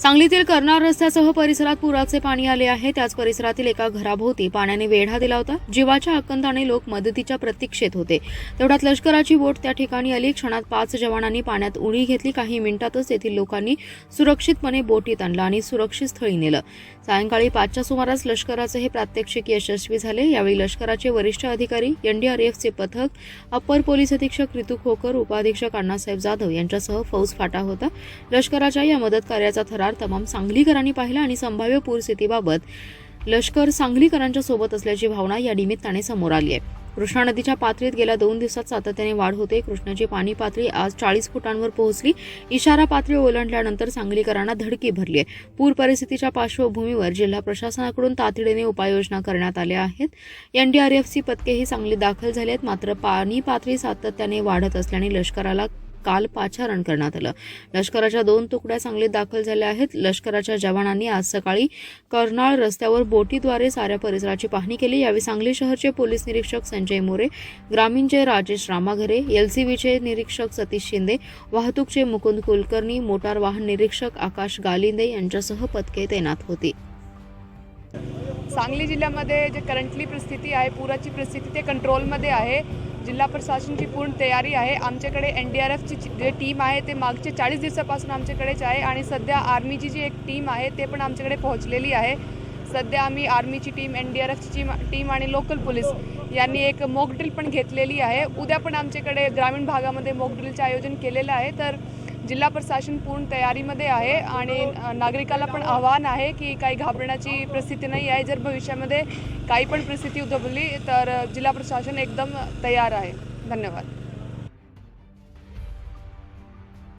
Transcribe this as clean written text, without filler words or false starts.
सांगलीतील कर्नाळ रस्त्यासह परिसरात पुराचे पाणी आले आहे। त्याच परिसरातील एका घराभोवती पाण्याने वेढा दिला होता। जीवाच्या आकांताने लोक मदतीच्या प्रतीक्षेत होते। तेवढ्यात लष्कराची बोट त्या ठिकाणी आली। क्षणात 5 जवानांनी पाण्यात उडी घेतली। काही मिनिटातच येथील लोकांनी सुरक्षितपणे बोटीत आणलं आणि सुरक्षित स्थळी नेलं। सायंकाळी 5च्या सुमारास लष्कराचे हे प्रात्यक्षिक यशस्वी झाले। यावेळी लष्कराचे वरिष्ठ अधिकारी, एनडीआरएफचे पथक, अप्पर पोलीस अधीक्षक रितू खोकर, उपाधीक्षक अण्णासाहेब जाधव यांच्यासह फौज फाटा होता। लष्कराच्या या मदत कार्याचा थरार तमाम सांगलीकरांनी पाहिला आणि संभाव्य पूरस्थितीबाबत लष्कर सांगलीकरांच्या सोबत असल्याची भावना या निमित्ताने समोर आली आहे। कृष्णा नदीच्या पातळीत गेल्या 2 दिवसात सातत्याने वाढ होते। कृष्णाची पाणी पातळी आज 40 फुटांवर पोहोचली। इशारा पातळी ओलांडल्यानंतर सांगलीकरांना धडकी भरली आहे। पूर परिस्थितीच्या पार्श्वभूमीवर जिल्हा प्रशासनाकडून तातडीने उपाययोजना करण्यात आल्या आहेत। एनडीआरएफची पथकेही सांगलीत दाखल झाली आहेत। मात्र पाणी पातळी सातत्याने वाढत असल्याने लष्कराला काल पाचारण करण्यात आलं। लष्कराच्या 2 तुकड्या सांगलीत दाखल झाल्या आहेत। लष्कराच्या जवानांनी आज सकाळी कर्नाळ रस्त्यावर बोटीद्वारे साऱ्या परिसराची पाहणी केली। यावेळी सांगली शहरचे पोलीस निरीक्षक संजय मोरे, ग्रामीणचे राजेश रामाघरे, एलसीबीचे निरीक्षक सतीश शिंदे, वाहतूकचे मुकुंद कुलकर्णी, मोटार वाहन निरीक्षक आकाश गालिंदे यांच्यासह पथके तैनात होती। सांगली जिल्ह्यामध्ये जे करंटली परिस्थिती आहे, पुराची परिस्थिती ते कंट्रोलमध्ये आहे। जिल्हा प्रशासनाची पूर्ण तयारी आहे। आमच्याकडे एनडीआरएफची जे टीम आहे ते मागचे 40 दिवसापासून आमच्याकडेच आहे आणि सध्या आर्मीची जी एक टीम आहे ते पण आमच्याकडे पोहोचलेली आहे। सध्या आम्ही आर्मीची टीम, एनडीआरएफची टीम आणि लोकल पोलीस यांनी एक मॉक ड्रिल पण घेतलेली आहे। उद्या पण आमच्याकडे ग्रामीण भागामध्ये मॉक ड्रिलचे आयोजन केलेलं आहे। तर जिल्हा प्रशासन पूर्ण तयारीमध्ये आहे आणि नागरिकाला पण आव्हान आहे की काही घाबरण्याची परिस्थिती नाही आहे। जर भविष्यामध्ये काही पण परिस्थिती उद्भवली तर जिल्हा प्रशासन एकदम तयार आहे। धन्यवाद।